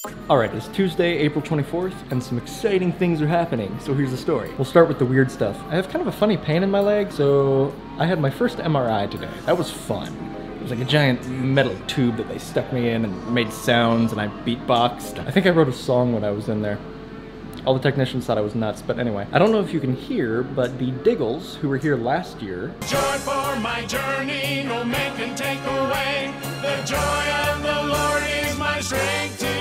Alright, it's Tuesday, April 24th, and some exciting things are happening, so here's the story. We'll start with the weird stuff. I have kind of a funny pain in my leg, so I had my first MRI today. That was fun. It was like a giant metal tube that they stuck me in and made sounds, and I beatboxed. I think I wrote a song when I was in there. All the technicians thought I was nuts, but anyway. I don't know if you can hear, but the Diggles, who were here last year... Joy for my journey, no man can take away. The joy of the Lord is my strength today.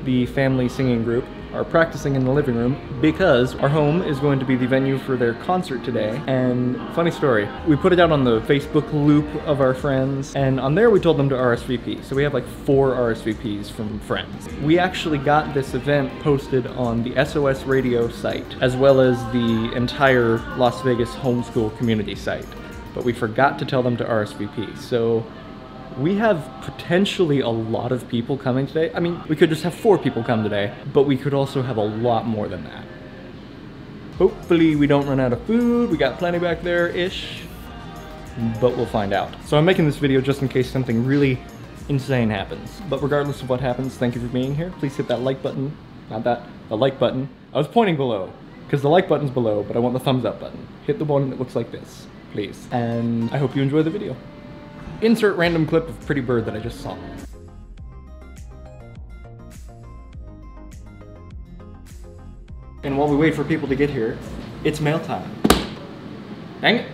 The family singing group are practicing in the living room because our home is going to be the venue for their concert today. And funny story, we put it out on the Facebook loop of our friends, and on there we told them to RSVP. So we have like 4 RSVPs from friends. We actually got this event posted on the SOS radio site, as well as the entire Las Vegas homeschool community site. But we forgot to tell them to RSVP. So we have potentially a lot of people coming today. I mean, we could just have 4 people come today, but we could also have a lot more than that. Hopefully we don't run out of food. We got plenty back there-ish, but we'll find out. So I'm making this video just in case something really insane happens. But regardless of what happens, thank you for being here. Please hit that like button. Not that, the like button. I was pointing below, because the like button's below, but I want the thumbs up button. Hit the one that looks like this, please. And I hope you enjoy the video. Insert random clip of Pretty Bird that I just saw. And while we wait for people to get here, it's mail time. Dang it.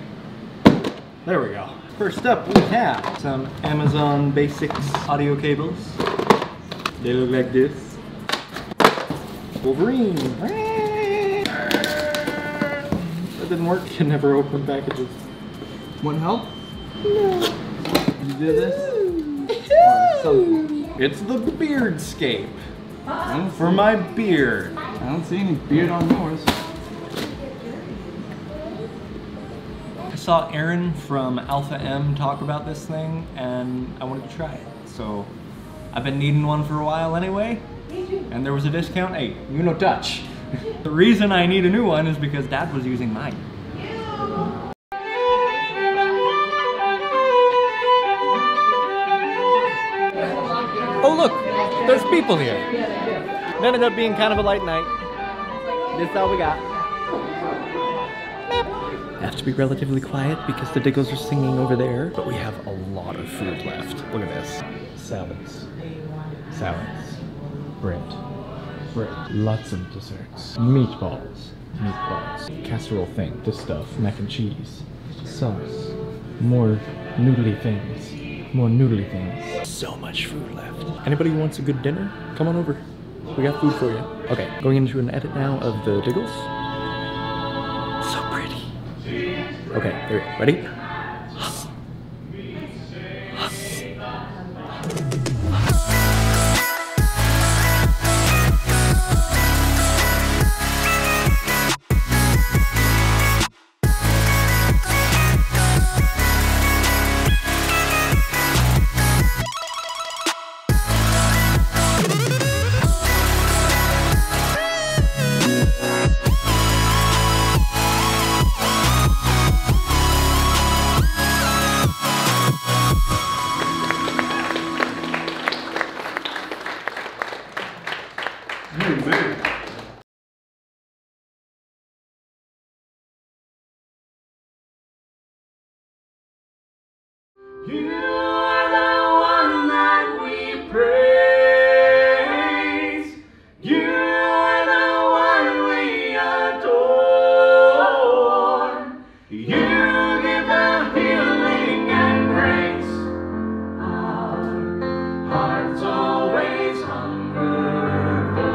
There we go. First up, we have some Amazon Basics audio cables. They look like this. Wolverine. That didn't work. Can never open packages. Want help? No. You do this? It's the Beardscape. For my beard. I don't see any beard on yours. I saw Aaron from Alpha M talk about this thing, and I wanted to try it. So I've been needing one for a while anyway, and there was a discount. Hey, you no touch. The reason I need a new one is because Dad was using mine. Oh look, there's people here. It ended up being kind of a light night. This is all we got. I have to be relatively quiet because the Diggles are singing over there, but we have a lot of food left. Look at this. Salads. Salads. Bread. Bread. Lots of desserts. Meatballs. Meatballs. Casserole thing. This stuff. Mac and cheese. Sauce. More noodly things. More noodly things. So much food left. Anybody who wants a good dinner, come on over. We got food for you. Okay, going into an edit now of the Diggles. So pretty. Okay, here we go. Ready? You are the one that we praise. You are the one we adore. You give the healing and grace. Our hearts always hunger for.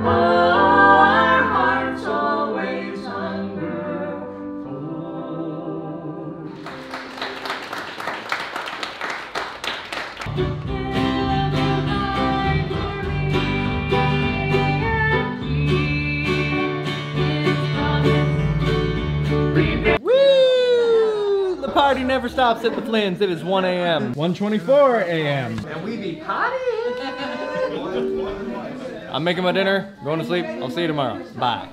Oh, our hearts always hunger for. Woo! The party never stops at the Flynn's. It is 1 a.m. 1:24 a.m. And we be partying. I'm making my dinner, going to sleep. I'll see you tomorrow. Bye.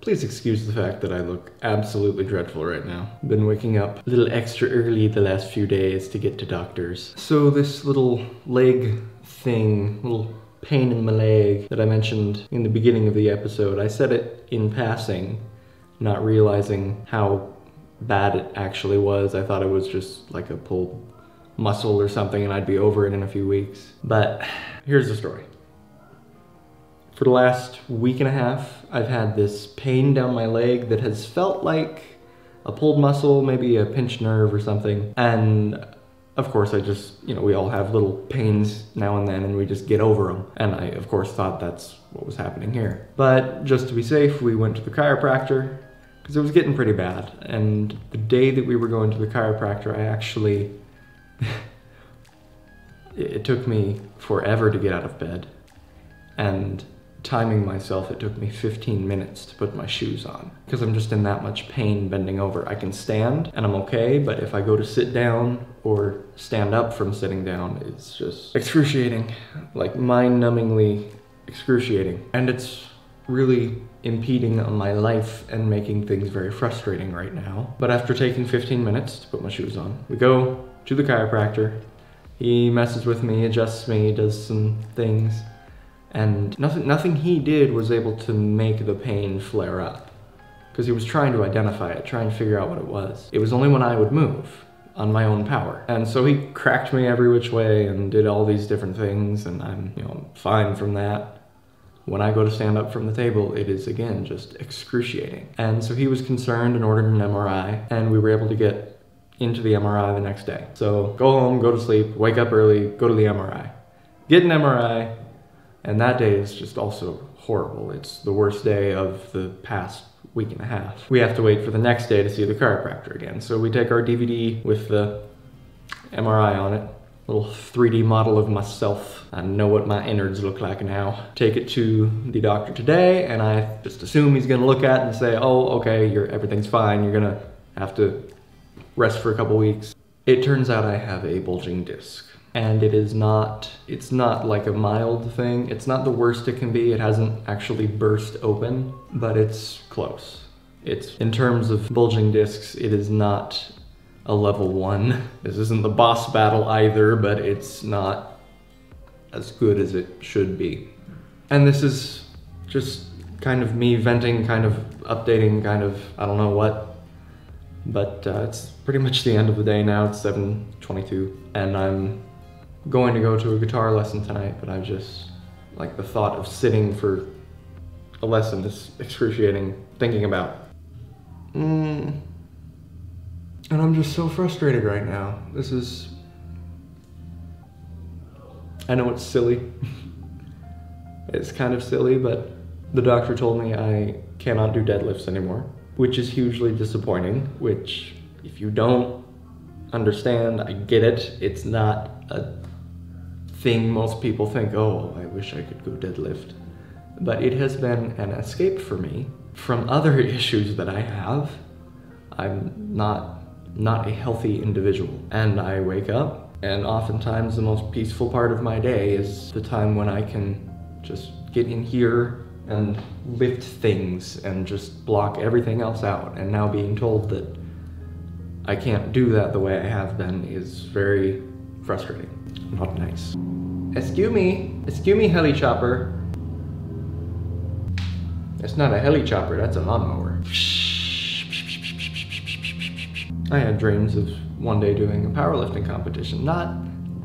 Please excuse the fact that I look absolutely dreadful right now. I've been waking up a little extra early the last few days to get to doctors. So this little leg thing, little pain in my leg that I mentioned in the beginning of the episode, I said it in passing, not realizing how bad it actually was. I thought it was just like a pulled muscle or something and I'd be over it in a few weeks. But here's the story. For the last week and a half, I've had this pain down my leg that has felt like a pulled muscle, maybe a pinched nerve or something. And of course I just, we all have little pains now and then and we just get over them. And I, of course, thought that's what was happening here. But just to be safe, we went to the chiropractor because it was getting pretty bad. And the day that we were going to the chiropractor, I actually, it took me forever to get out of bed. And timing myself, it took me 15 minutes to put my shoes on because I'm just in that much pain bending over. I can stand and I'm okay, but if I go to sit down or stand up from sitting down, it's just excruciating, like mind-numbingly excruciating. And it's really impeding on my life and making things very frustrating right now. But after taking 15 minutes to put my shoes on, we go to the chiropractor. He messes with me, adjusts me, does some things. And nothing he did was able to make the pain flare up because he was trying to identify it, trying to figure out what it was. It was only when I would move on my own power. And so he cracked me every which way and did all these different things, and I'm fine from that. When I go to stand up from the table, it is again just excruciating. And so he was concerned and ordered an MRI, and we were able to get into the MRI the next day. So go home, go to sleep, wake up early, go to the MRI. Get an MRI. And that day is just also horrible. It's the worst day of the past week and a half. We have to wait for the next day to see the chiropractor again. So we take our DVD with the MRI on it, little 3D model of myself. I know what my innards look like now. Take it to the doctor today, and I just assume he's gonna look at it and say, oh, okay, everything's fine. You're gonna have to rest for a couple weeks. It turns out I have a bulging disc. And it's not like a mild thing. It's not the worst it can be. It hasn't actually burst open, but it's close. In terms of bulging discs, it is not a level 1. This isn't the boss battle either, but it's not as good as it should be. And this is just kind of me venting, kind of updating, kind of, I don't know what. But it's pretty much the end of the day now. It's 7:22, and I'm going to go to a guitar lesson tonight, but I just, like, the thought of sitting for a lesson is excruciating thinking about. And I'm just so frustrated right now. I know it's silly. It's kind of silly, but the doctor told me I cannot do deadlifts anymore, which is hugely disappointing, which, if you don't understand, I get it. It's not a thing most people think, oh, I wish I could go deadlift. But it has been an escape for me from other issues that I have. I'm not a healthy individual. And I wake up, and oftentimes the most peaceful part of my day is the time when I can just get in here and lift things and just block everything else out. And now being told that I can't do that the way I have been is very frustrating. Not nice. Excuse me, heli chopper. It's not a heli chopper, that's a lawnmower. I had dreams of one day doing a powerlifting competition, not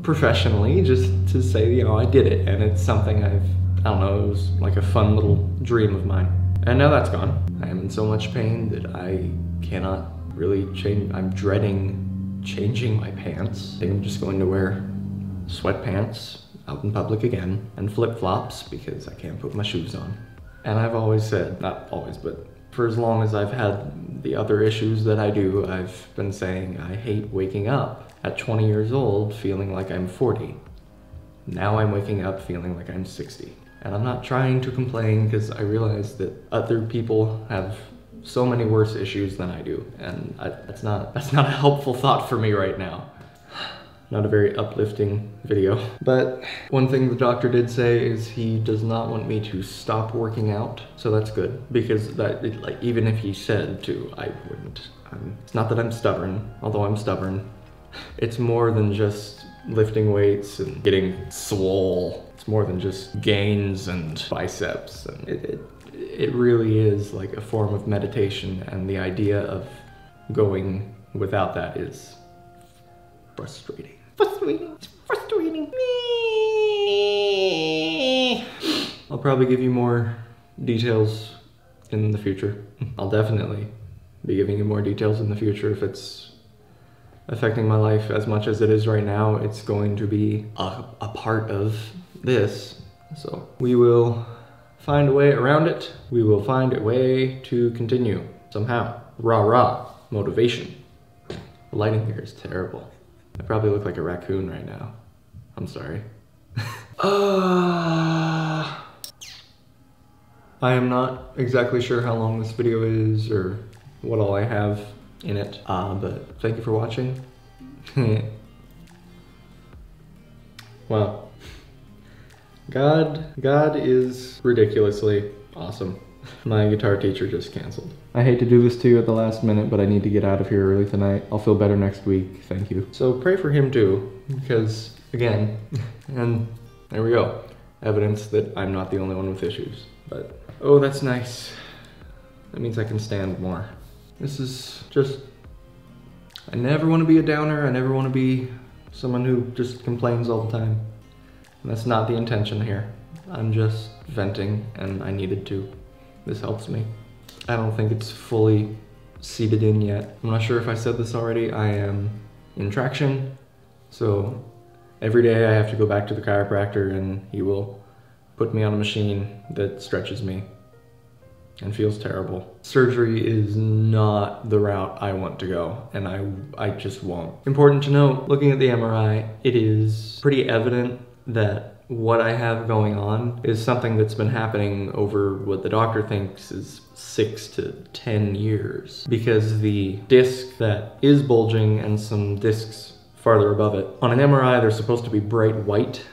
professionally, just to say, I did it, and it's something I don't know, it was like a fun little dream of mine. And now that's gone. I am in so much pain that I cannot really change. I'm dreading changing my pants. I think I'm just going to wear sweatpants out in public again and flip-flops because I can't put my shoes on. And I've always said, not always, but for as long as I've had the other issues that I do, I've been saying I hate waking up at 20 years old feeling like I'm 40. Now I'm waking up feeling like I'm 60. And I'm not trying to complain because I realize that other people have so many worse issues than I do. And that's not a helpful thought for me right now. not a very uplifting video. But one thing the doctor did say is he does not want me to stop working out. So that's good, because like, even if he said to, I wouldn't. It's not that I'm stubborn, although I'm stubborn. It's more than just lifting weights and getting swole. It's more than just gains and biceps. And it really is like a form of meditation, and the idea of going without that is frustrating. It's frustrating. I'll probably give you more details in the future. I'll definitely be giving you more details in the future. If it's affecting my life as much as it is right now, it's going to be a part of this. So we will find a way around it. We will find a way to continue somehow. Rah rah, motivation. The lighting here is terrible. I probably look like a raccoon right now. I'm sorry. I am not exactly sure how long this video is or what all I have in it, but thank you for watching. Wow. God is ridiculously awesome. My guitar teacher just canceled. I hate to do this to you at the last minute, but I need to get out of here early tonight. I'll feel better next week, thank you. So pray for him too, because again, and there we go. Evidence that I'm not the only one with issues. But, oh, that's nice. That means I can stand more. This is just, I never want to be a downer. I never want to be someone who just complains all the time. And that's not the intention here. I'm just venting, and I needed to. This helps me. I don't think it's fully seated in yet. I'm not sure if I said this already. I am in traction. So every day I have to go back to the chiropractor, and he will put me on a machine that stretches me and feels terrible. Surgery is not the route I want to go, and I just won't. Important to note, looking at the MRI, it is pretty evident that what I have going on is something that's been happening over what the doctor thinks is 6 to 10 years, because the disc that is bulging and some discs farther above it, on an MRI they're supposed to be bright white,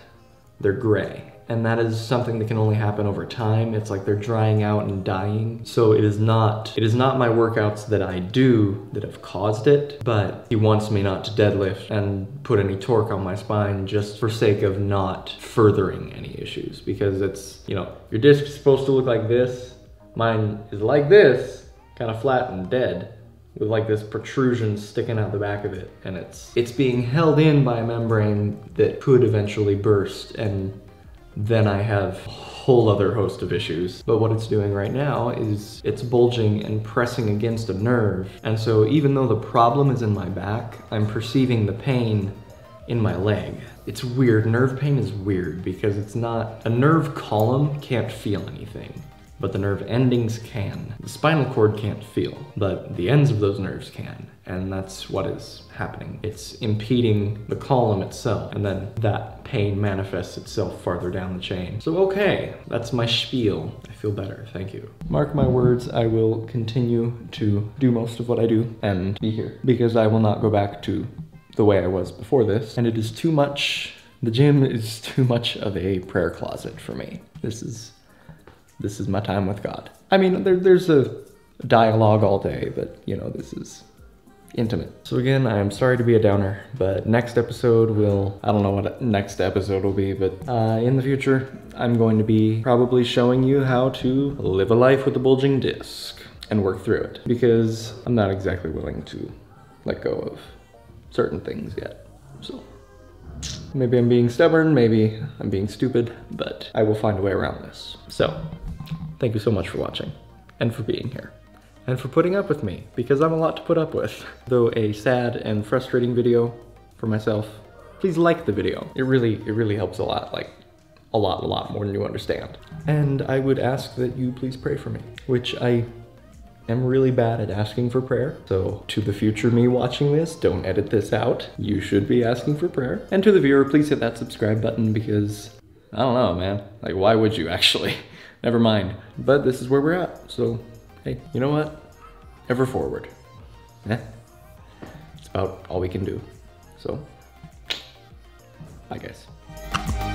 they're gray. And that is something that can only happen over time. It's like they're drying out and dying. So it is not my workouts that I do that have caused it, but he wants me not to deadlift and put any torque on my spine just for sake of not furthering any issues. Because it's, you know, your disc is supposed to look like this. Mine is like this, kind of flat and dead, with like this protrusion sticking out the back of it. And it's being held in by a membrane that could eventually burst, and then I have a whole other host of issues. But what it's doing right now is it's bulging and pressing against a nerve. And so even though the problem is in my back, I'm perceiving the pain in my leg. It's weird. Nerve pain is weird because it's not, a nerve column can't feel anything, but the nerve endings can. The spinal cord can't feel, but the ends of those nerves can. And that's what is happening. It's impeding the column itself, and then that pain manifests itself farther down the chain. So okay, that's my spiel. I feel better, thank you. Mark my words, I will continue to do most of what I do and be here, because I will not go back to the way I was before this, and it is too much, the gym is too much of a prayer closet for me. This is my time with God. I mean, there's a dialogue all day, but you know, this is intimate. So again, I am sorry to be a downer, but next episode will, I don't know what next episode will be, but in the future, I'm going to be probably showing you how to live a life with a bulging disc and work through it, because I'm not exactly willing to let go of certain things yet. So maybe I'm being stubborn, maybe I'm being stupid, but I will find a way around this. So thank you so much for watching and for being here. And for putting up with me, because I'm a lot to put up with. Though a sad and frustrating video for myself, please like the video. It really helps a lot, like a lot more than you understand. And I would ask that you please pray for me, which I am really bad at asking for prayer. So to the future me watching this, don't edit this out. You should be asking for prayer. And to the viewer, please hit that subscribe button, because I don't know, man. Like, why would you actually? Never mind. But this is where we're at, so hey, you know what? Ever forward. It's about all we can do. So, Bye, guys.